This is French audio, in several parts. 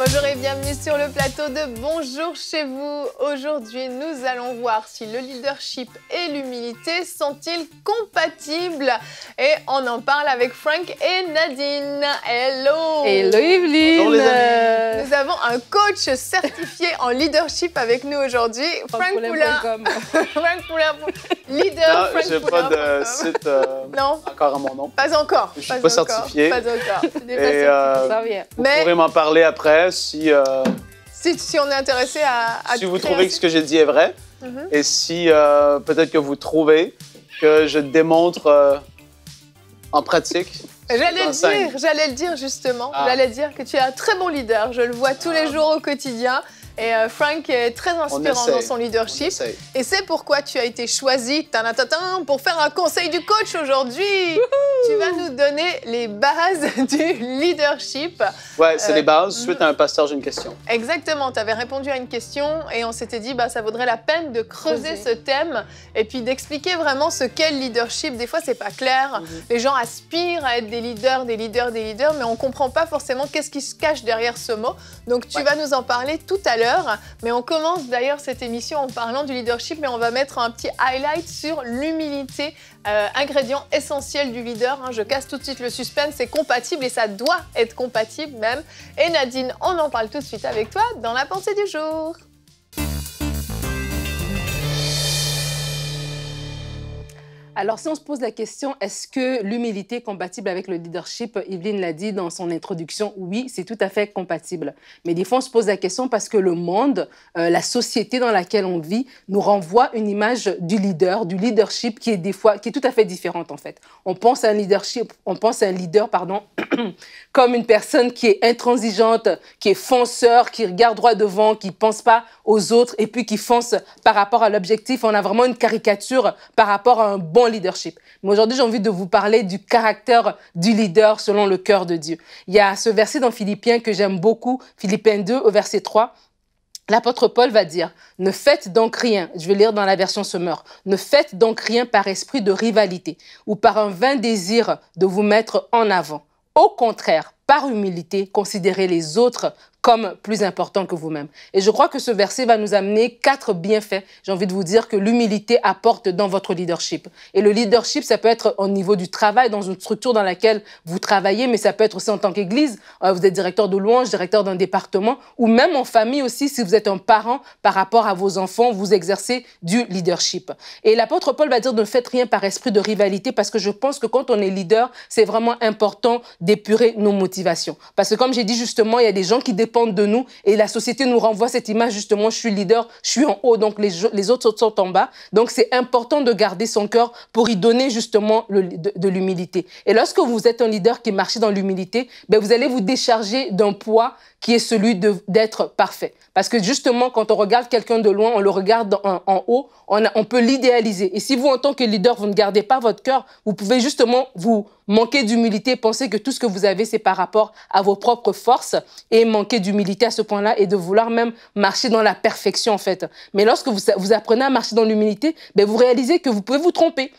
Bonjour et bienvenue sur le plateau de Bonjour chez vous. Aujourd'hui, nous allons voir si le leadership et l'humilité sont-ils compatibles. Et on en parle avec Frank et Nadine. Hello. Hello Evelyne. Bonjour les amis. Nous avons un coach certifié en leadership avec nous aujourd'hui. Frank Poulain. Frank Poulain. Leader Frank Poulain. Je n'ai pas de site encore à mon nom. Pas encore. Je ne suis pas certifié. Pas encore. Et Ça vient. vous pourrez m'en parler après si on est intéressé à si vous trouvez que ce que j'ai dit est vrai. Et si peut-être que vous trouvez que je démontre en pratique. J'allais le dire justement. J'allais dire que tu es un très bon leader. Je le vois tous les jours au quotidien. Et Frank est très inspirant dans son leadership. Et c'est pourquoi tu as été choisi pour faire un conseil du coach aujourd'hui. Tu vas nous donner les bases du leadership. Ouais, c'est les bases. Suite à un pasteur, j'ai une question. Exactement. Tu avais répondu à une question et on s'était dit ça vaudrait la peine de creuser ce thème et puis d'expliquer vraiment ce qu'est le leadership. Des fois, c'est pas clair. Les gens aspirent à être des leaders, mais on comprend pas forcément qu'est-ce qui se cache derrière ce mot. Donc, tu vas nous en parler tout à l'heure. Mais on commence d'ailleurs cette émission en parlant du leadership, mais on va mettre un petit highlight sur l'humilité, ingrédient essentiel du leader. Je casse tout de suite le suspense, c'est compatible et ça doit être compatible même. Et Nadine, on en parle tout de suite avec toi dans la pensée du jour. Alors, si on se pose la question, est-ce que l'humilité est compatible avec le leadership? Evelyne l'a dit dans son introduction, oui, c'est tout à fait compatible. Mais des fois, on se pose la question parce que le monde, la société dans laquelle on vit, nous renvoie une image du leadership qui est tout à fait différente en fait. On pense à un leader, comme une personne qui est intransigeante, qui est fonceur, qui regarde droit devant, qui ne pense pas aux autres et puis qui fonce par rapport à l'objectif. On a vraiment une caricature par rapport à un bon leadership. Mais aujourd'hui, j'ai envie de vous parler du caractère du leader selon le cœur de Dieu. Il y a ce verset dans Philippiens que j'aime beaucoup, Philippiens 2 au verset 3. L'apôtre Paul va dire « Ne faites donc rien », je vais lire dans la version Semeur, « Ne faites donc rien par esprit de rivalité ou par un vain désir de vous mettre en avant. Au contraire, par humilité, considérez les autres comme plus importants que vous-même. » Et je crois que ce verset va nous amener 4 bienfaits. J'ai envie de vous dire que l'humilité apporte dans votre leadership. Et le leadership, ça peut être au niveau du travail, dans une structure dans laquelle vous travaillez, mais ça peut être aussi en tant qu'église. Vous êtes directeur de louange, directeur d'un département, ou même en famille aussi, si vous êtes un parent par rapport à vos enfants, vous exercez du leadership. Et l'apôtre Paul va dire ne faites rien par esprit de rivalité, parce que je pense que quand on est leader, c'est vraiment important d'épurer nos motivations. Parce que comme j'ai dit justement, il y a des gens qui dépendent de nous et la société nous renvoie cette image justement, je suis leader, je suis en haut, donc les autres sont en bas. Donc c'est important de garder son cœur pour y donner justement de l'humilité. Et lorsque vous êtes un leader qui marche dans l'humilité, vous allez vous décharger d'un poids qui est celui d'être parfait. Parce que justement, quand on regarde quelqu'un de loin, on le regarde en haut, on peut l'idéaliser. Et si vous, en tant que leader, vous ne gardez pas votre cœur, vous pouvez justement vous manquer d'humilité, penser que tout ce que vous avez, c'est par rapport à vos propres forces et manquer d'humilité à ce point-là et de vouloir même marcher dans la perfection, en fait. Mais lorsque vous apprenez à marcher dans l'humilité, vous réalisez que vous pouvez vous tromper.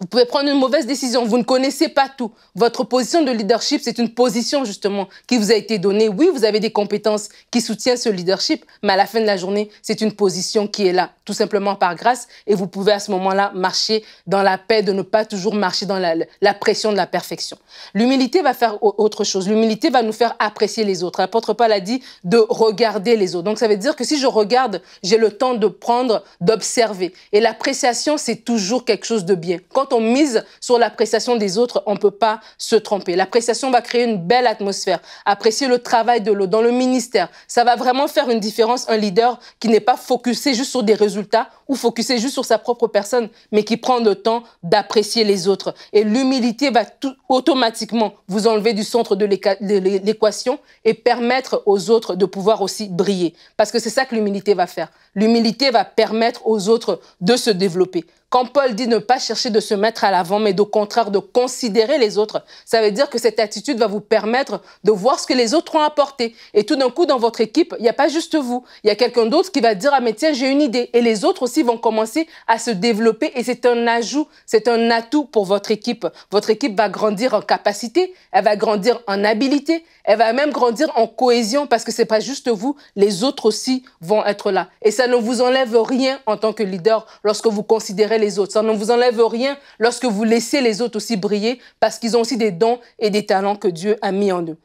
Vous pouvez prendre une mauvaise décision. Vous ne connaissez pas tout. Votre position de leadership, c'est une position justement qui vous a été donnée. Oui, vous avez des compétences qui soutiennent ce leadership, mais à la fin de la journée, c'est une position qui est là, tout simplement par grâce. Et vous pouvez à ce moment-là marcher dans la paix, de ne pas toujours marcher dans la pression de la perfection. L'humilité va faire autre chose. L'humilité va nous faire apprécier les autres. L'apôtre Paul a dit de regarder les autres. Donc ça veut dire que si je regarde, j'ai le temps de prendre, d'observer. Et l'appréciation, c'est toujours quelque chose de bien. Quand on mise sur l'appréciation des autres, on ne peut pas se tromper. L'appréciation va créer une belle atmosphère. Apprécier le travail de l'autre dans le ministère, ça va vraiment faire une différence. Un leader qui n'est pas focusé juste sur des résultats ou focusé juste sur sa propre personne, mais qui prend le temps d'apprécier les autres. Et l'humilité va automatiquement vous enlever du centre de l'équation et permettre aux autres de pouvoir aussi briller. Parce que c'est ça que l'humilité va faire. L'humilité va permettre aux autres de se développer. Quand Paul dit ne pas chercher de se mettre à l'avant, mais au contraire de considérer les autres, ça veut dire que cette attitude va vous permettre de voir ce que les autres ont apporté. Et tout d'un coup, dans votre équipe, il n'y a pas juste vous. Il y a quelqu'un d'autre qui va dire « Ah mais tiens, j'ai une idée ». Et les autres aussi vont commencer à se développer et c'est un ajout, c'est un atout pour votre équipe. Votre équipe va grandir en capacité, elle va grandir en habilité, elle va même grandir en cohésion parce que ce n'est pas juste vous, les autres aussi vont être là. Et ça ne vous enlève rien en tant que leader lorsque vous considérez les autres. Ça ne vous enlève rien lorsque vous laissez les autres aussi briller parce qu'ils ont aussi des dons et des talents que Dieu a mis en eux.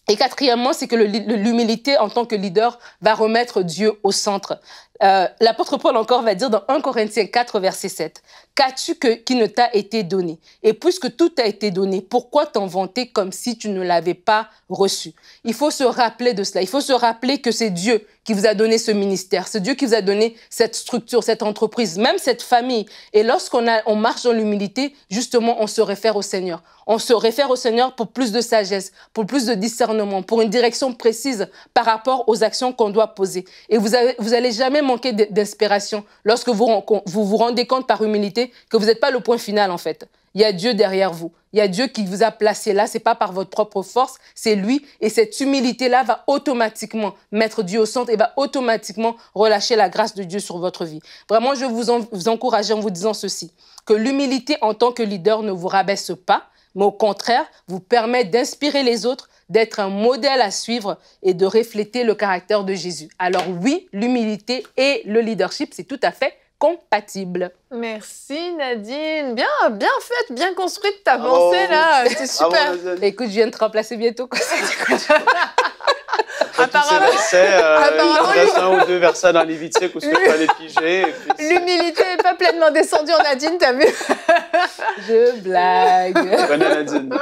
Et quatrièmement, c'est que l'humilité en tant que leader va remettre Dieu au centre. L'apôtre Paul encore va dire dans 1 Corinthiens 4, verset 7, « Qu'as-tu qui ne t'a été donné? Et puisque tout t'a été donné, pourquoi t'en vanter comme si tu ne l'avais pas reçu ?» Il faut se rappeler de cela. Il faut se rappeler que c'est Dieu qui vous a donné ce ministère. C'est Dieu qui vous a donné cette structure, cette entreprise, même cette famille. Et lorsqu'on marche dans l'humilité, justement, on se réfère au Seigneur. On se réfère au Seigneur pour plus de sagesse, pour plus de discernement, pour une direction précise par rapport aux actions qu'on doit poser. Et vous allez jamais manquer d'inspiration lorsque vous rendez compte par humilité que vous n'êtes pas le point final en fait. Il y a Dieu derrière vous. Il y a Dieu qui vous a placé là. C'est pas par votre propre force, c'est lui. Et cette humilité-là va automatiquement mettre Dieu au centre et va automatiquement relâcher la grâce de Dieu sur votre vie. Vraiment, je vous encourage en vous disant ceci, que l'humilité en tant que leader ne vous rabaisse pas, mais au contraire, vous permet d'inspirer les autres, d'être un modèle à suivre et de refléter le caractère de Jésus. Alors oui, l'humilité et le leadership, c'est tout à fait compatible. Merci Nadine, bien faite, bien construite ta pensée là, c'est super. Écoute, je viens de te remplacer bientôt. Apparemment, il reste un ou deux versets dans Lévitique où il fallait piger. L'humilité n'est pas pleinement descendue en Nadine, t'as vu? Je blague. Je connais Nadine.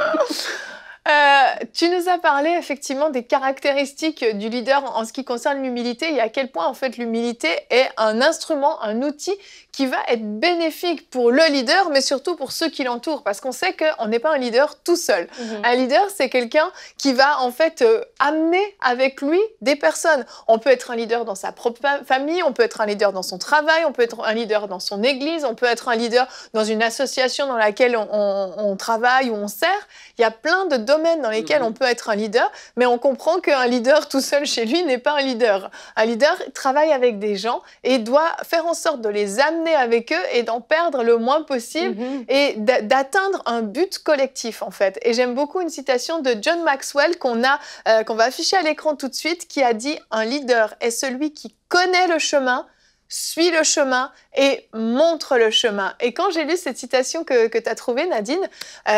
Tu nous as parlé effectivement des caractéristiques du leader en ce qui concerne l'humilité et à quel point en fait l'humilité est un instrument, un outil qui va être bénéfique pour le leader mais surtout pour ceux qui l'entourent parce qu'on sait qu'on n'est pas un leader tout seul. Un leader c'est quelqu'un qui va en fait amener avec lui des personnes. On peut être un leader dans sa propre famille, on peut être un leader dans son travail, on peut être un leader dans son église, on peut être un leader dans une association dans laquelle on travaille ou on sert. Il y a plein de domaines dans lesquels on peut être un leader, mais on comprend qu'un leader tout seul chez lui n'est pas un leader. Un leader travaille avec des gens et doit faire en sorte de les amener avec eux et d'en perdre le moins possible et d'atteindre un but collectif en fait. Et j'aime beaucoup une citation de John Maxwell qu'on va afficher à l'écran tout de suite qui a dit « Un leader est celui qui connaît le chemin, suit le chemin et montre le chemin. » Et quand j'ai lu cette citation que tu as trouvée, Nadine,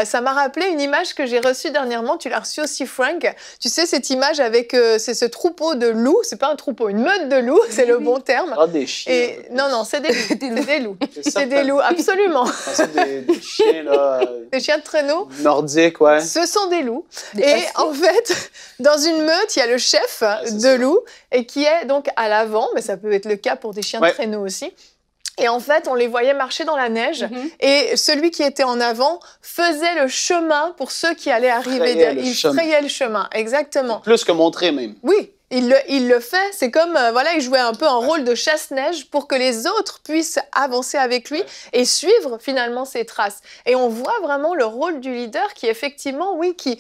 ça m'a rappelé une image que j'ai reçue dernièrement. Tu l'as reçue aussi, Frank. Tu sais, cette image avec c'est ce troupeau de loups. C'est pas un troupeau, une meute de loups, c'est le bon terme. Ah, des chiens. Et, non, c'est des loups. C'est des loups. C'est des loups, absolument. C'est des chiens, là. Des chiens de traîneau. Nordiques, ouais. Ce sont des loups. Et en fait, dans une meute, il y a le chef de loups et qui est donc à l'avant, mais ça peut être le cas pour des chiens de traîneau aussi. Et en fait, on les voyait marcher dans la neige et celui qui était en avant faisait le chemin pour ceux qui allaient arriver derrière. Il frayait le chemin, exactement. Plus que montrer même. Oui. Il le fait, c'est comme, il jouait un peu un rôle de chasse-neige pour que les autres puissent avancer avec lui et suivre finalement ses traces. Et on voit vraiment le rôle du leader qui effectivement, qui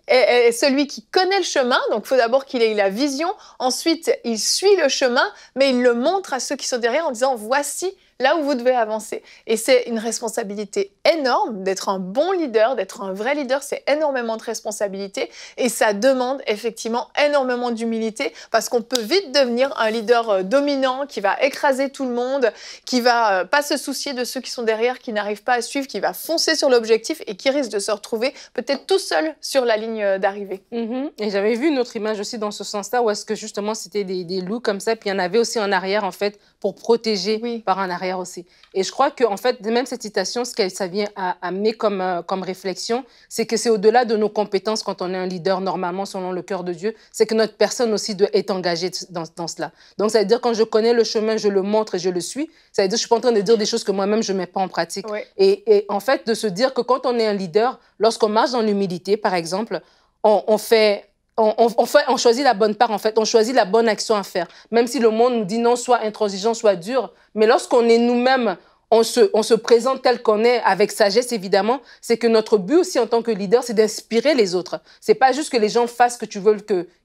est celui qui connaît le chemin, donc il faut d'abord qu'il ait la vision, ensuite il suit le chemin, mais il le montre à ceux qui sont derrière en disant « voici » là où vous devez avancer. Et c'est une responsabilité énorme d'être un bon leader, d'être un vrai leader, c'est énormément de responsabilité et ça demande effectivement énormément d'humilité parce qu'on peut vite devenir un leader dominant qui va écraser tout le monde, qui va pas se soucier de ceux qui sont derrière, qui n'arrivent pas à suivre, qui va foncer sur l'objectif et qui risque de se retrouver peut-être tout seul sur la ligne d'arrivée. Et j'avais vu une autre image aussi dans ce sens-là où est-ce que justement c'était des loups comme ça, puis il y en avait aussi en arrière en fait pour protéger par en arrière aussi. Et je crois que en fait, même cette citation, ce que ça vient à amener comme réflexion, c'est que c'est au-delà de nos compétences quand on est un leader normalement selon le cœur de Dieu, c'est que notre personne aussi doit être engagée dans cela. Donc ça veut dire quand je connais le chemin, je le montre et je le suis, ça veut dire que je suis pas en train de dire des choses que moi-même je mets pas en pratique. Et en fait, de se dire que quand on est un leader, lorsqu'on marche dans l'humilité, par exemple, on fait on choisit la bonne part, en fait. On choisit la bonne action à faire. Même si le monde nous dit non, soit intransigeant, soit dur. Mais lorsqu'on est nous-mêmes, on se présente tel qu'on est, avec sagesse, évidemment, c'est que notre but aussi en tant que leader, c'est d'inspirer les autres. C'est pas juste que les gens fassent ce que tu veux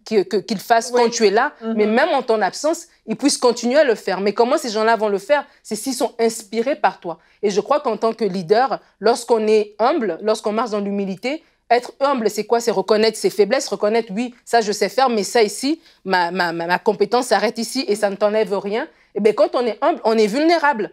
qu'ils fassent quand tu es là, mais même en ton absence, ils puissent continuer à le faire. Mais comment ces gens-là vont le faire? C'est s'ils sont inspirés par toi. Et je crois qu'en tant que leader, lorsqu'on est humble, lorsqu'on marche dans l'humilité, être humble, c'est quoi? C'est reconnaître ses faiblesses, reconnaître, oui, ça je sais faire, mais ça ici, ma compétence s'arrête ici et ça ne t'enlève rien. Et bien, quand on est humble, on est vulnérable.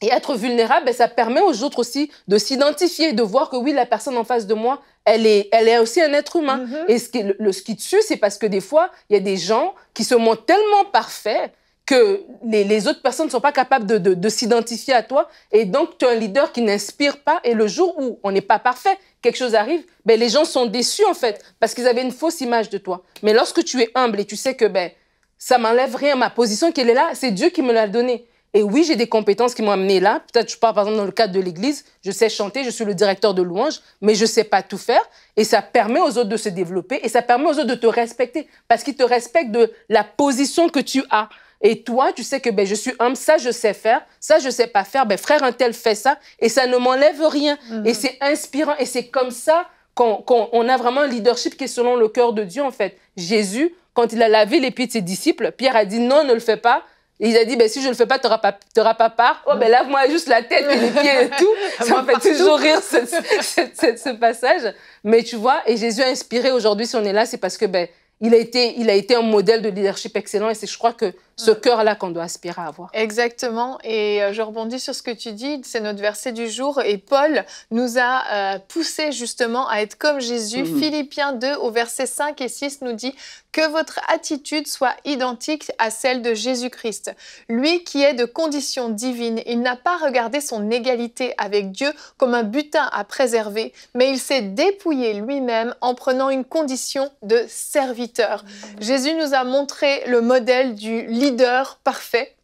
Et être vulnérable, ben, ça permet aux autres aussi de s'identifier, de voir que oui, la personne en face de moi, elle est aussi un être humain. Et ce qui te tue, c'est parce que des fois, il y a des gens qui se montrent tellement parfaits que les autres personnes ne sont pas capables de s'identifier à toi. Et donc, tu es un leader qui n'inspire pas. Et le jour où on n'est pas parfait, quelque chose arrive, ben, les gens sont déçus, en fait, parce qu'ils avaient une fausse image de toi. Mais lorsque tu es humble et tu sais que ben, ça m'enlève rien, ma position qu'elle est là, c'est Dieu qui me l'a donnée. Et oui, j'ai des compétences qui m'ont amené là. Peut-être, je parle par exemple dans le cadre de l'église, je sais chanter, je suis le directeur de louange, mais je ne sais pas tout faire. Et ça permet aux autres de se développer et ça permet aux autres de te respecter parce qu'ils te respectent de la position que tu as. Et toi, tu sais que ben, je suis humble, ça je sais faire, ça je ne sais pas faire, ben, frère un tel fait ça et ça ne m'enlève rien. Et c'est inspirant et c'est comme ça qu'on a vraiment un leadership qui est selon le cœur de Dieu en fait. Jésus, quand il a lavé les pieds de ses disciples, Pierre a dit non, ne le fais pas. Et il a dit, ben, si je ne le fais pas, tu n'auras pas part. Oh, ben, lave-moi juste la tête et les pieds et tout. Ça me fait toujours rire, ce passage. Mais tu vois, et Jésus a inspiré aujourd'hui, si on est là, c'est parce que, ben, il a été un modèle de leadership excellent et c'est, je crois, que ce cœur-là qu'on doit aspirer à avoir. Exactement. Et je rebondis sur ce que tu dis, c'est notre verset du jour. Et Paul nous a poussé justement à être comme Jésus. Philippiens 2 au verset 5 et 6 nous dit que votre attitude soit identique à celle de Jésus-Christ. Lui qui est de condition divine, il n'a pas regardé son égalité avec Dieu comme un butin à préserver, mais il s'est dépouillé lui-même en prenant une condition de serviteur. Jésus nous a montré le modèle du leader parfait.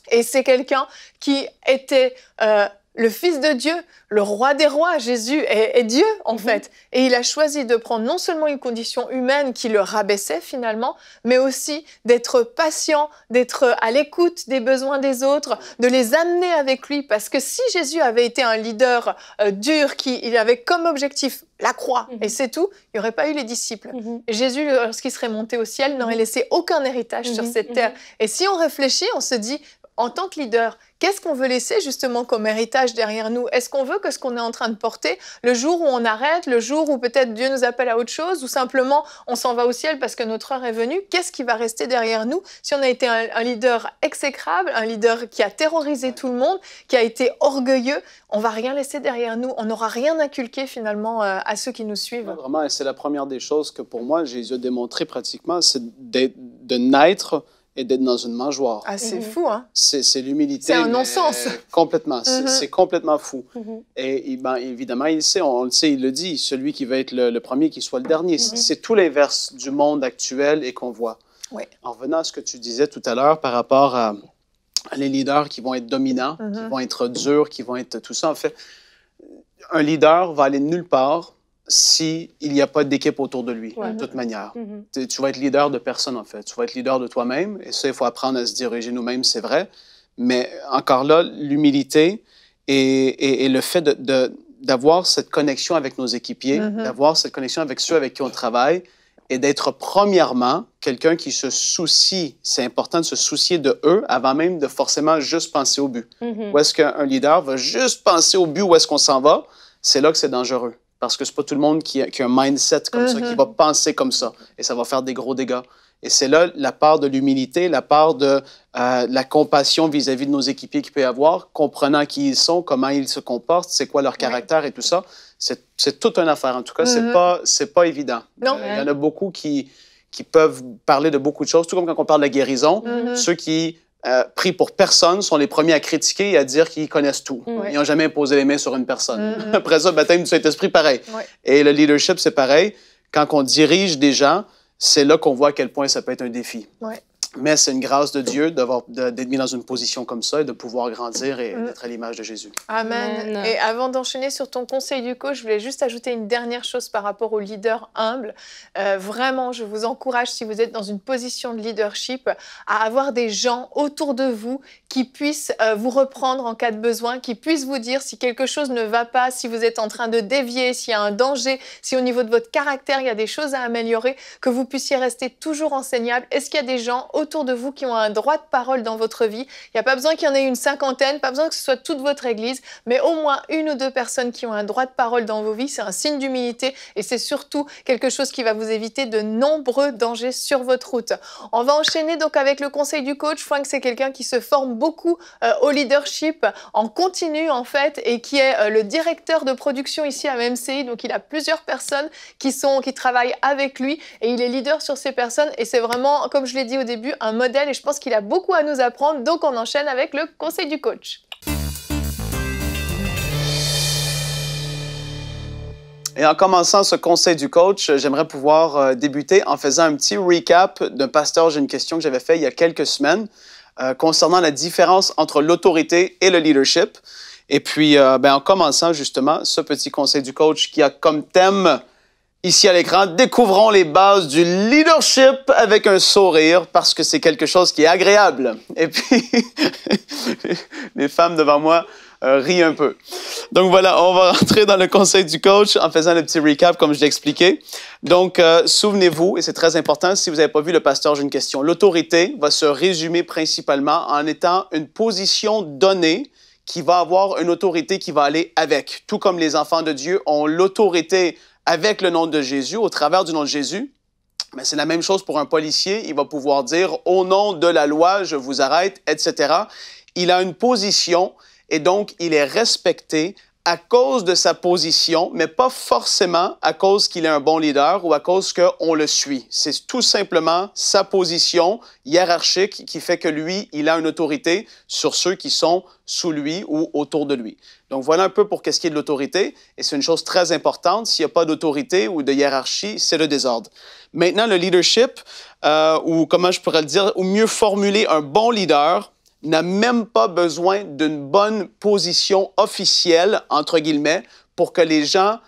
Et c'est quelqu'un qui était le Fils de Dieu, le Roi des rois. Jésus est Dieu, en fait. Et il a choisi de prendre non seulement une condition humaine qui le rabaissait finalement, mais aussi d'être patient, d'être à l'écoute des besoins des autres, de les amener avec lui. Parce que si Jésus avait été un leader dur, il avait comme objectif la croix, et c'est tout, il n'y aurait pas eu les disciples. Et Jésus, lorsqu'il serait monté au ciel, n'aurait laissé aucun héritage sur cette terre. Et si on réfléchit, on se dit, en tant que leader, qu'est-ce qu'on veut laisser justement comme héritage derrière nous? Est-ce qu'on veut que ce qu'on est en train de porter, le jour où on arrête, le jour où peut-être Dieu nous appelle à autre chose, ou simplement on s'en va au ciel parce que notre heure est venue, qu'est-ce qui va rester derrière nous si on a été un leader exécrable, un leader qui a terrorisé tout le monde, qui a été orgueilleux? On va rien laisser derrière nous, on n'aura rien inculqué finalement à ceux qui nous suivent. Ouais, vraiment, et c'est la première des choses que pour moi, Jésus a démontré pratiquement, c'est de naître et d'être dans une mangeoire. Ah, c'est fou, hein? C'est l'humilité. C'est un non-sens. Complètement. C'est complètement fou. Et ben, évidemment, il sait, on le sait, il le dit, celui qui va être le premier, qui soit le dernier. C'est tout l'inverse du monde actuel et qu'on voit. Oui. En revenant à ce que tu disais tout à l'heure par rapport à les leaders qui vont être dominants, qui vont être durs, qui vont être tout ça, en fait, un leader va aller nulle part s'il n'y a pas d'équipe autour de lui, de toute manière. Tu vas être leader de personne, en fait. Tu vas être leader de toi-même. Et ça, il faut apprendre à se diriger nous-mêmes, c'est vrai. Mais encore là, l'humilité et le fait d'avoir cette connexion avec nos équipiers, d'avoir cette connexion avec ceux avec qui on travaille et d'être premièrement quelqu'un qui se soucie. C'est important de se soucier de eux avant même de forcément juste penser au but. Où est-ce qu'un leader va juste penser au but, où est-ce qu'on s'en va? C'est là que c'est dangereux. Parce que c'est pas tout le monde qui a un mindset comme ça, qui va penser comme ça. Et ça va faire des gros dégâts. Et c'est là la part de l'humilité, la part de la compassion vis-à-vis de nos équipiers qu'il peut y avoir, comprenant qui ils sont, comment ils se comportent, c'est quoi leur caractère et tout ça. C'est toute une affaire. En tout cas, c'est pas évident. Non. Il y en a beaucoup qui peuvent parler de beaucoup de choses, tout comme quand on parle de la guérison. Ceux qui pris pour personne sont les premiers à critiquer et à dire qu'ils connaissent tout. Ils n'ont jamais imposé les mains sur une personne. Après ça, baptême du Saint-Esprit, pareil. Et le leadership, c'est pareil. Quand on dirige des gens, c'est là qu'on voit à quel point ça peut être un défi. Mais c'est une grâce de Dieu d'être mis dans une position comme ça et de pouvoir grandir et d'être à l'image de Jésus. Amen. Et avant d'enchaîner sur ton conseil du coach, je voulais juste ajouter une dernière chose par rapport aux leaders humbles. Vraiment, je vous encourage, si vous êtes dans une position de leadership, à avoir des gens autour de vous qui puissent vous reprendre en cas de besoin, qui puissent vous dire si quelque chose ne va pas, si vous êtes en train de dévier, s'il y a un danger, si au niveau de votre caractère, il y a des choses à améliorer, que vous puissiez rester toujours enseignable. Est-ce qu'il y a des gens autour de vous qui ont un droit de parole dans votre vie? Il n'y a pas besoin qu'il y en ait une cinquantaine, pas besoin que ce soit toute votre église, mais au moins une ou deux personnes qui ont un droit de parole dans vos vies. C'est un signe d'humilité et c'est surtout quelque chose qui va vous éviter de nombreux dangers sur votre route. On va enchaîner donc avec le conseil du coach. Frank, c'est quelqu'un qui se forme beaucoup au leadership en continu en fait et qui est le directeur de production ici à MCI. Donc il a plusieurs personnes qui travaillent avec lui et il est leader sur ces personnes et c'est vraiment, comme je l'ai dit au début, un modèle et je pense qu'il a beaucoup à nous apprendre. Donc on enchaîne avec le conseil du coach. Et en commençant ce conseil du coach, j'aimerais pouvoir débuter en faisant un petit recap d'un pasteur. J'ai une question que j'avais fait il y a quelques semaines concernant la différence entre l'autorité et le leadership. Et puis, en commençant justement ce petit conseil du coach qui a comme thème ici à l'écran, découvrons les bases du leadership avec un sourire parce que c'est quelque chose qui est agréable. Et puis, les femmes devant moi rient un peu. Donc voilà, on va rentrer dans le conseil du coach en faisant le petit recap comme je l'ai expliqué. Donc, souvenez-vous, et c'est très important, si vous n'avez pas vu le pasteur, j'ai une question. L'autorité va se résumer principalement en étant une position donnée qui va avoir une autorité qui va aller avec. Tout comme les enfants de Dieu ont l'autorité avec le nom de Jésus, au travers du nom de Jésus, mais c'est la même chose pour un policier. Il va pouvoir dire « Au nom de la loi, je vous arrête », etc. Il a une position et donc il est respecté à cause de sa position, mais pas forcément à cause qu'il est un bon leader ou à cause qu'on le suit. C'est tout simplement sa position hiérarchique qui fait que lui, il a une autorité sur ceux qui sont sous lui ou autour de lui. Donc voilà un peu pour qu'est-ce qui est de l'autorité, et c'est une chose très importante. S'il n'y a pas d'autorité ou de hiérarchie, c'est le désordre. Maintenant, le leadership, ou comment je pourrais le dire, ou mieux formuler, un bon leader n'a même pas besoin d'une bonne position officielle, entre guillemets, pour que les gens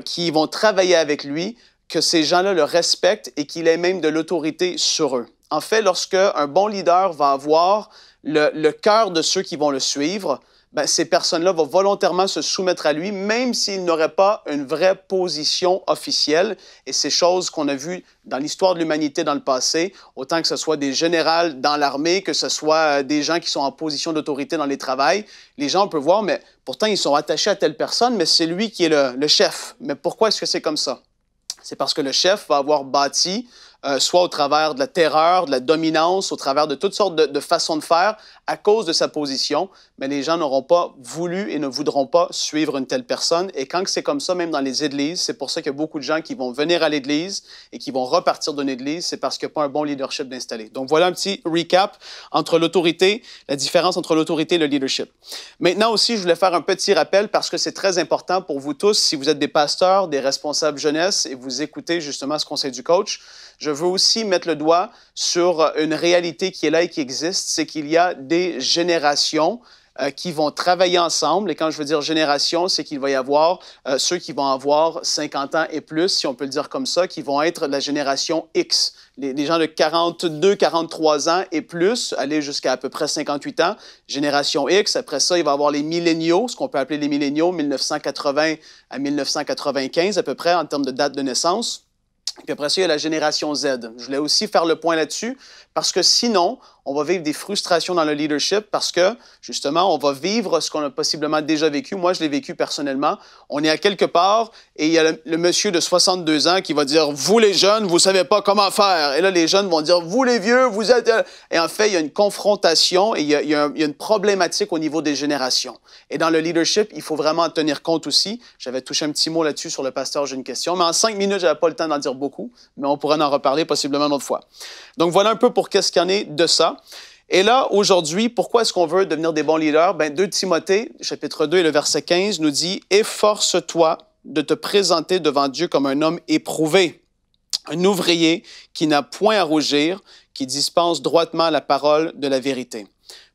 qui vont travailler avec lui, que ces gens-là le respectent et qu'il ait même de l'autorité sur eux. En fait, lorsque un bon leader va avoir le cœur de ceux qui vont le suivre, ces personnes-là vont volontairement se soumettre à lui, même s'ils n'auraient pas une vraie position officielle. Et c'est choses qu'on a vues dans l'histoire de l'humanité dans le passé, autant que ce soit des généraux dans l'armée, que ce soit des gens qui sont en position d'autorité dans les travails. Les gens, on peut voir, mais pourtant, ils sont attachés à telle personne, mais c'est lui qui est le chef. Mais pourquoi est-ce que c'est comme ça? C'est parce que le chef va avoir bâti, soit au travers de la terreur, de la dominance, au travers de toutes sortes de façons de faire, à cause de sa position, mais les gens n'auront pas voulu et ne voudront pas suivre une telle personne. Et quand c'est comme ça, même dans les églises, c'est pour ça qu'il y a beaucoup de gens qui vont venir à l'église et qui vont repartir d'une église, c'est parce qu'il n'y a pas un bon leadership d'installer. Donc voilà un petit recap entre l'autorité, la différence entre l'autorité et le leadership. Maintenant aussi, je voulais faire un petit rappel parce que c'est très important pour vous tous, si vous êtes des pasteurs, des responsables jeunesse et vous écoutez justement ce conseil du coach, je veux aussi mettre le doigt sur une réalité qui est là et qui existe, c'est qu'il y a des générations qui vont travailler ensemble. Et quand je veux dire génération, c'est qu'il va y avoir ceux qui vont avoir 50 ans et plus, si on peut le dire comme ça, qui vont être de la génération X. Les gens de 42, 43 ans et plus, aller jusqu'à à peu près 58 ans, génération X. Après ça, il va y avoir les milléniaux, ce qu'on peut appeler les milléniaux, 1980 à 1995 à peu près en termes de date de naissance. Puis après ça, il y a la génération Z. Je voulais aussi faire le point là-dessus parce que sinon, on va vivre des frustrations dans le leadership parce que, justement, on va vivre ce qu'on a possiblement déjà vécu. Moi, je l'ai vécu personnellement. On est à quelque part et il y a le monsieur de 62 ans qui va dire « Vous les jeunes, vous ne savez pas comment faire. » Et là, les jeunes vont dire « Vous les vieux, vous êtes... » Et en fait, il y a une confrontation et il y a une problématique au niveau des générations. Et dans le leadership, il faut vraiment en tenir compte aussi. J'avais touché un petit mot là-dessus sur le pasteur, j'ai une question. Mais en 5 minutes, je n'avais pas le temps d'en dire beaucoup, mais on pourrait en reparler possiblement une autre fois. Donc, voilà un peu pour qu'est-ce qu'il y en est de ça. Et là, aujourd'hui, pourquoi est-ce qu'on veut devenir des bons leaders? 2 Timothée, chapitre 2 et le verset 15, nous dit « Efforce-toi de te présenter devant Dieu comme un homme éprouvé, un ouvrier qui n'a point à rougir, qui dispense droitement la parole de la vérité.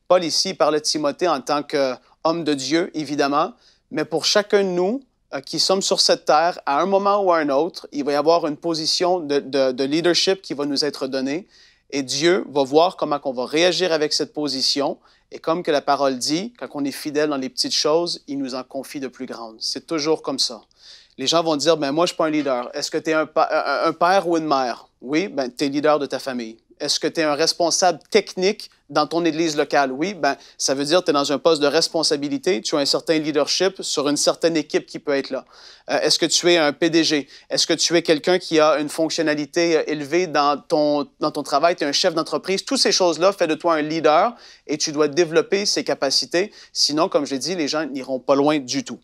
Paul ici parle de Timothée en tant qu'homme de Dieu, évidemment, mais pour chacun de nous qui sommes sur cette terre, à un moment ou à un autre, il va y avoir une position de leadership qui va nous être donnée et Dieu va voir comment on va réagir avec cette position. Et comme que la parole dit, quand on est fidèle dans les petites choses, il nous en confie de plus grandes. C'est toujours comme ça. Les gens vont dire, ben moi, je ne suis pas un leader. Est-ce que tu es un père ou une mère? Oui, ben tu es leader de ta famille. Est-ce que tu es un responsable technique dans ton église locale? Oui, ben ça veut dire que tu es dans un poste de responsabilité, tu as un certain leadership sur une certaine équipe qui peut être là. Est-ce que tu es un PDG? Est-ce que tu es quelqu'un qui a une fonctionnalité élevée dans ton travail? Tu es un chef d'entreprise? Toutes ces choses-là font de toi un leader et tu dois développer ces capacités. Sinon, comme je l'ai dit, les gens n'iront pas loin du tout.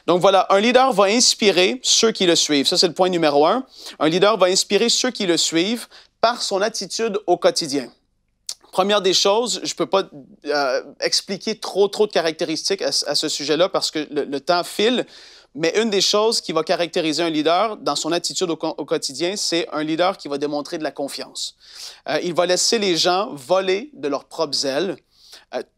Donc voilà, un leader va inspirer ceux qui le suivent. Ça, c'est le point numéro 1. Un leader va inspirer ceux qui le suivent par son attitude au quotidien. Première des choses, je ne peux pas expliquer trop de caractéristiques à ce sujet-là parce que le temps file, mais une des choses qui va caractériser un leader dans son attitude au quotidien, c'est un leader qui va démontrer de la confiance. Il va laisser les gens voler de leurs propres ailes,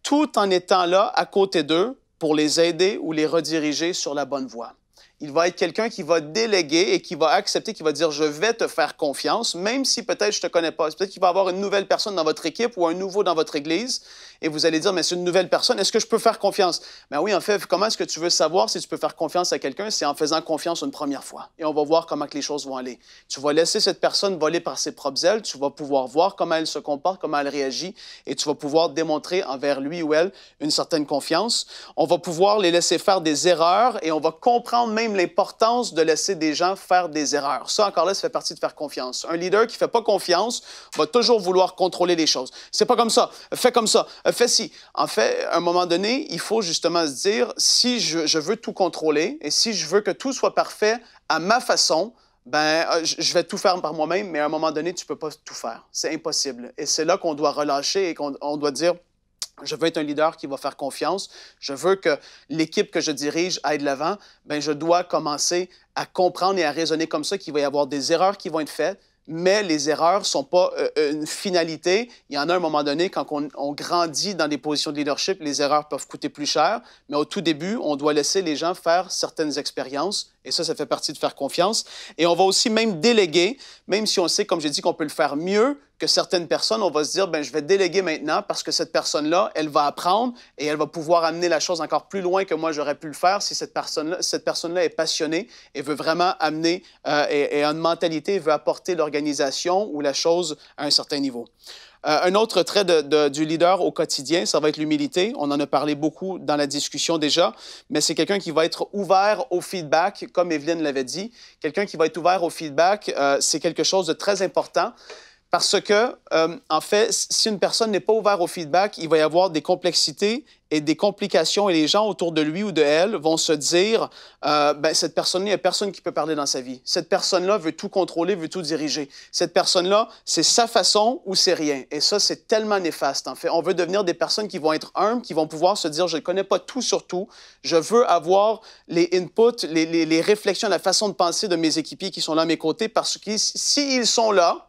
tout en étant là à côté d'eux pour les aider ou les rediriger sur la bonne voie. Il va être quelqu'un qui va déléguer et qui va accepter, qui va dire « je vais te faire confiance », même si peut-être je ne te connais pas. Peut-être qu'il va y avoir une nouvelle personne dans votre équipe ou un nouveau dans votre église et vous allez dire « mais c'est une nouvelle personne, est-ce que je peux faire confiance? » Ben oui, en fait, comment est-ce que tu veux savoir si tu peux faire confiance à quelqu'un? C'est en faisant confiance une première fois. Et on va voir comment que les choses vont aller. Tu vas laisser cette personne voler par ses propres ailes, tu vas pouvoir voir comment elle se comporte, comment elle réagit et tu vas pouvoir démontrer envers lui ou elle une certaine confiance. On va pouvoir les laisser faire des erreurs et on va comprendre même l'importance de laisser des gens faire des erreurs. Ça, encore là, ça fait partie de faire confiance. Un leader qui ne fait pas confiance va toujours vouloir contrôler les choses. C'est pas comme ça, fais comme ça, fais ci. En fait, à un moment donné, il faut justement se dire, si je veux tout contrôler et si je veux que tout soit parfait à ma façon, ben, je vais tout faire par moi-même, mais à un moment donné, tu ne peux pas tout faire. C'est impossible. Et c'est là qu'on doit relâcher et qu'on doit dire, je veux être un leader qui va faire confiance. Je veux que l'équipe que je dirige aille de l'avant. Bien, je dois commencer à comprendre et à raisonner comme ça qu'il va y avoir des erreurs qui vont être faites, mais les erreurs ne sont pas une finalité. Il y en a un moment donné, quand on grandit dans des positions de leadership, les erreurs peuvent coûter plus cher, mais au tout début, on doit laisser les gens faire certaines expériences, et ça fait partie de faire confiance. Et on va aussi même déléguer, même si on sait, comme j'ai dit, qu'on peut le faire mieux que certaines personnes, on va se dire, bien, je vais déléguer maintenant parce que cette personne-là, elle va apprendre et elle va pouvoir amener la chose encore plus loin que moi, j'aurais pu le faire si cette personne-là est passionnée et veut vraiment amener et a une mentalité, veut apporter l'organisation ou la chose à un certain niveau. Un autre trait du leader au quotidien, ça va être l'humilité. On en a parlé beaucoup dans la discussion déjà, mais c'est quelqu'un qui va être ouvert au feedback, comme Evelyne l'avait dit. Quelqu'un qui va être ouvert au feedback, c'est quelque chose de très important. Parce que, en fait, si une personne n'est pas ouverte au feedback, il va y avoir des complexités et des complications et les gens autour de lui ou de elle vont se dire ben, cette personne-là, il n'y a personne qui peut parler dans sa vie. Cette personne-là veut tout contrôler, veut tout diriger. Cette personne-là, c'est sa façon ou c'est rien. Et ça, c'est tellement néfaste, en fait. On veut devenir des personnes qui vont être humbles, qui vont pouvoir se dire je ne connais pas tout sur tout. Je veux avoir les inputs, les réflexions, la façon de penser de mes équipiers qui sont là à mes côtés parce que s'ils sont là,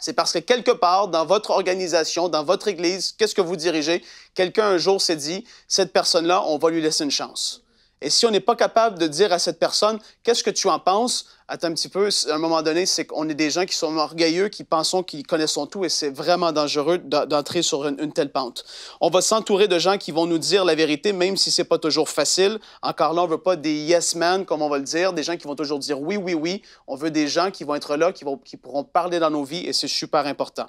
c'est parce que quelque part, dans votre organisation, dans votre église, qu'est-ce que vous dirigez? Quelqu'un un jour s'est dit, cette personne-là, on va lui laisser une chance. Et si on n'est pas capable de dire à cette personne, qu'est-ce que tu en penses? Attends un petit peu, à un moment donné, c'est qu'on est des gens qui sont orgueilleux, qui pensent qu'ils connaissent tout et c'est vraiment dangereux d'entrer sur une telle pente. On va s'entourer de gens qui vont nous dire la vérité, même si c'est pas toujours facile. Encore là, on veut pas des yes men, comme on va le dire, des gens qui vont toujours dire oui, oui, oui. On veut des gens qui vont être là, qui pourront parler dans nos vies et c'est super important.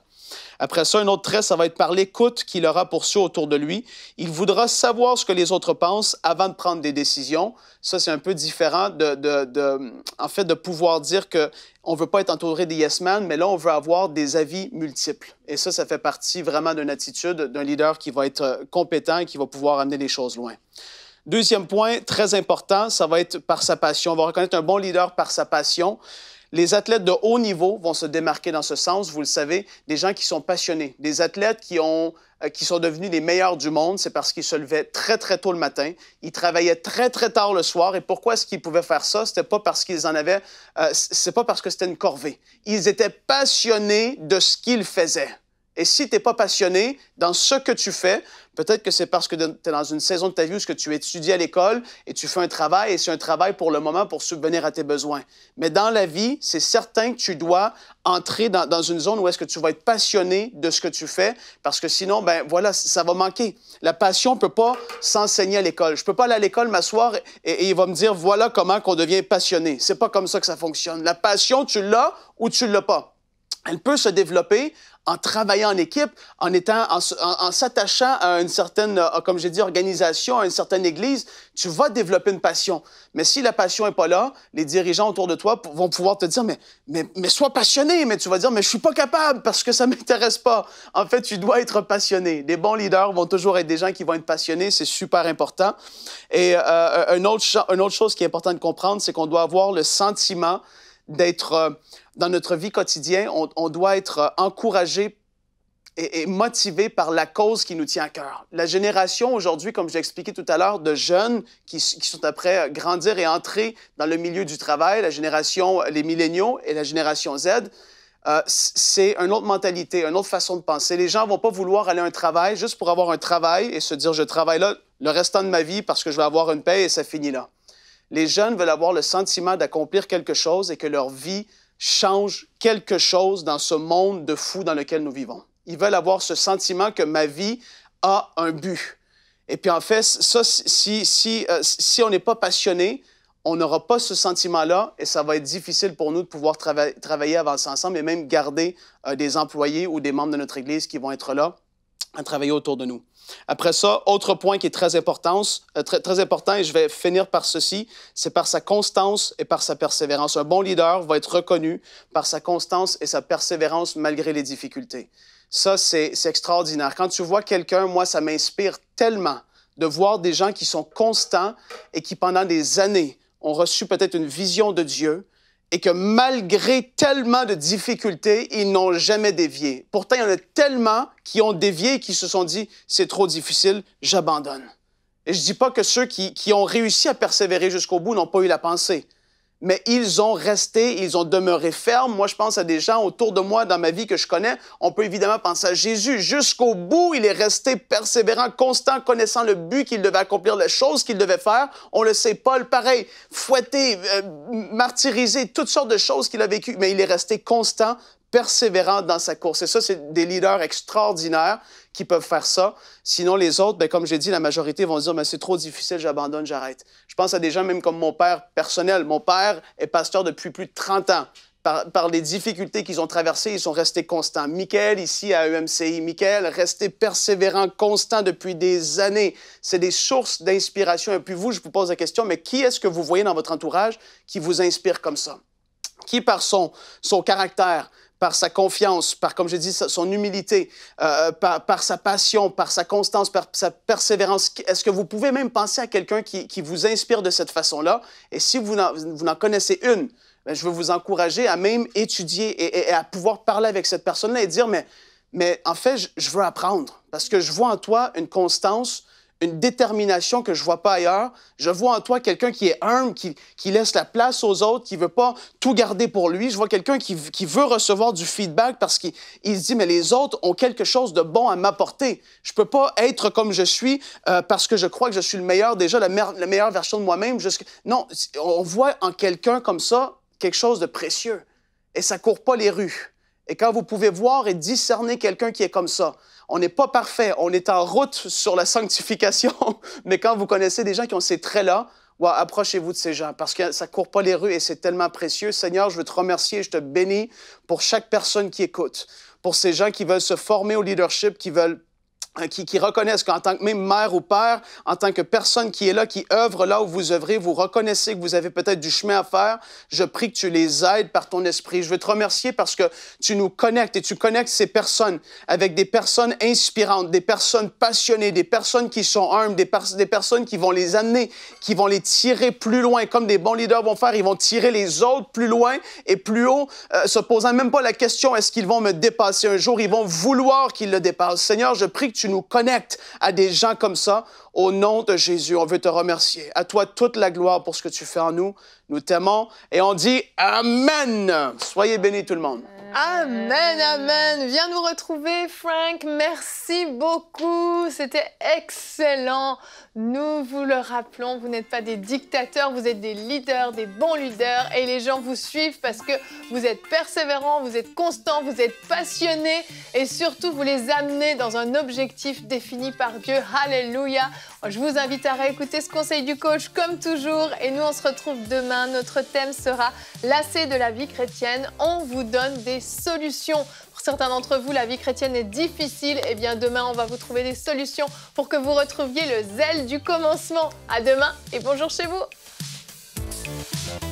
Après ça, un autre trait, ça va être par l'écoute qu'il aura pour ceux autour de lui. Il voudra savoir ce que les autres pensent avant de prendre des décisions. Ça, c'est un peu différent en fait, de pouvoir dire qu'on ne veut pas être entouré des yes men, mais là, on veut avoir des avis multiples. Et ça fait partie vraiment d'une attitude d'un leader qui va être compétent et qui va pouvoir amener les choses loin. Deuxième point, très important, ça va être par sa passion. On va reconnaître un bon leader par sa passion. Les athlètes de haut niveau vont se démarquer dans ce sens, vous le savez, des gens qui sont passionnés, des athlètes qui sont devenus les meilleurs du monde, c'est parce qu'ils se levaient très, très tôt le matin, ils travaillaient très, très tard le soir. Et pourquoi est-ce qu'ils pouvaient faire ça? C'était pas parce qu'ils en avaient, c'est pas parce que c'était une corvée. Ils étaient passionnés de ce qu'ils faisaient. Et si tu n'es pas passionné dans ce que tu fais, peut-être que c'est parce que tu es dans une saison de ta vie où tu étudies à l'école et tu fais un travail, et c'est un travail pour le moment pour subvenir à tes besoins. Mais dans la vie, c'est certain que tu dois entrer dans une zone où est-ce que tu vas être passionné de ce que tu fais, parce que sinon, ben voilà, ça va manquer. La passion ne peut pas s'enseigner à l'école. Je ne peux pas aller à l'école, m'asseoir et il va me dire, voilà comment qu'on devient passionné. C'est pas comme ça que ça fonctionne. La passion, tu l'as ou tu ne l'as pas. Elle peut se développer en travaillant en équipe, en s'attachant à une certaine, comme j'ai dit, organisation, à une certaine église, tu vas développer une passion. Mais si la passion n'est pas là, les dirigeants autour de toi vont pouvoir te dire, mais sois passionné, mais tu vas dire, mais je suis pas capable parce que ça m'intéresse pas. En fait, tu dois être passionné. Les bons leaders vont toujours être des gens qui vont être passionnés, c'est super important. Et une autre chose qui est importante de comprendre, c'est qu'on doit avoir le sentiment d'être, dans notre vie quotidienne, on doit être encouragé et motivé par la cause qui nous tient à cœur. La génération aujourd'hui, comme j'ai expliqué tout à l'heure, de jeunes qui sont après grandir et entrer dans le milieu du travail, la génération, les milléniaux et la génération Z, c'est une autre mentalité, une autre façon de penser. Les gens ne vont pas vouloir aller à un travail juste pour avoir un travail et se dire « je travaille là le restant de ma vie parce que je vais avoir une paie et ça finit là ». Les jeunes veulent avoir le sentiment d'accomplir quelque chose et que leur vie change quelque chose dans ce monde de fou dans lequel nous vivons. Ils veulent avoir ce sentiment que ma vie a un but. Et puis en fait, ça, si on n'est pas passionné, on n'aura pas ce sentiment-là et ça va être difficile pour nous de pouvoir travailler, avancer ensemble et même garder des employés ou des membres de notre Église qui vont être là à travailler autour de nous. Après ça, autre point qui est très important, et je vais finir par ceci, c'est par sa constance et par sa persévérance. Un bon leader va être reconnu par sa constance et sa persévérance malgré les difficultés. Ça, c'est extraordinaire. Quand tu vois quelqu'un, moi, ça m'inspire tellement de voir des gens qui sont constants et qui, pendant des années, ont reçu peut-être une vision de Dieu, et que malgré tellement de difficultés, ils n'ont jamais dévié. Pourtant, il y en a tellement qui ont dévié et qui se sont dit « c'est trop difficile, j'abandonne ». Et je ne dis pas que ceux qui ont réussi à persévérer jusqu'au bout n'ont pas eu la pensée. Mais ils ont resté, ils ont demeuré fermes. Moi, je pense à des gens autour de moi, dans ma vie que je connais. On peut évidemment penser à Jésus. Jusqu'au bout, il est resté persévérant, constant, connaissant le but qu'il devait accomplir, les choses qu'il devait faire. On le sait, Paul, pareil, fouetté, martyrisé, toutes sortes de choses qu'il a vécues. Mais il est resté constant, persévérant dans sa course. Et ça, c'est des leaders extraordinaires qui peuvent faire ça. Sinon, les autres, bien, comme j'ai dit, la majorité vont se dire « c'est trop difficile, j'abandonne, j'arrête ». Je pense à des gens même comme mon père personnel. Mon père est pasteur depuis plus de 30 ans. Par les difficultés qu'ils ont traversées, ils sont restés constants. Michael, ici à EMCI, Michael, resté persévérant, constant depuis des années. C'est des sources d'inspiration. Et puis vous, je vous pose la question, mais qui est-ce que vous voyez dans votre entourage qui vous inspire comme ça? Qui, par son caractère, par sa confiance, par, comme j'ai dit, son humilité, par sa passion, par sa constance, par sa persévérance. Est-ce que vous pouvez même penser à quelqu'un qui vous inspire de cette façon-là? Et si vous n'en connaissez une, bien, je veux vous encourager à même étudier et à pouvoir parler avec cette personne-là et dire, mais en fait, je veux apprendre parce que je vois en toi une constance, une détermination que je ne vois pas ailleurs. Je vois en toi quelqu'un qui est humble, qui laisse la place aux autres, qui ne veut pas tout garder pour lui. Je vois quelqu'un qui veut recevoir du feedback parce qu'il se dit, mais les autres ont quelque chose de bon à m'apporter. Je ne peux pas être comme je suis parce que je crois que je suis le meilleur, déjà la meilleure version de moi-même. Non, on voit en quelqu'un comme ça quelque chose de précieux. Et ça ne court pas les rues. Et quand vous pouvez voir et discerner quelqu'un qui est comme ça, on n'est pas parfait, on est en route sur la sanctification, mais quand vous connaissez des gens qui ont ces traits-là, approchez-vous de ces gens parce que ça ne court pas les rues et c'est tellement précieux. Seigneur, je veux te remercier et je te bénis pour chaque personne qui écoute, pour ces gens qui veulent se former au leadership, qui reconnaissent qu'en tant que même mère ou père, en tant que personne qui est là, qui œuvre là où vous œuvrez, vous reconnaissez que vous avez peut-être du chemin à faire. Je prie que tu les aides par ton esprit. Je veux te remercier parce que tu nous connectes et tu connectes ces personnes avec des personnes inspirantes, des personnes passionnées, des personnes qui sont humbles, des personnes qui vont les amener, qui vont les tirer plus loin, comme des bons leaders vont faire. Ils vont tirer les autres plus loin et plus haut, se posant même pas la question, est-ce qu'ils vont me dépasser un jour? Ils vont vouloir qu'ils le dépassent. Seigneur, je prie que tu nous connectes à des gens comme ça. Au nom de Jésus, on veut te remercier. À toi toute la gloire pour ce que tu fais en nous. Nous t'aimons et on dit Amen. Soyez bénis tout le monde. Amen, amen. Viens nous retrouver, Frank. Merci beaucoup. C'était excellent. Nous vous le rappelons, vous n'êtes pas des dictateurs, vous êtes des leaders, des bons leaders. Et les gens vous suivent parce que vous êtes persévérants, vous êtes constants, vous êtes passionnés. Et surtout, vous les amenez dans un objectif défini par Dieu. Alléluia. Je vous invite à réécouter ce conseil du coach comme toujours. Et nous, on se retrouve demain. Notre thème sera « Lassé de la vie chrétienne ». On vous donne des solutions. Pour certains d'entre vous, la vie chrétienne est difficile. Eh bien, demain, on va vous trouver des solutions pour que vous retrouviez le zèle du commencement. À demain et bonjour chez vous.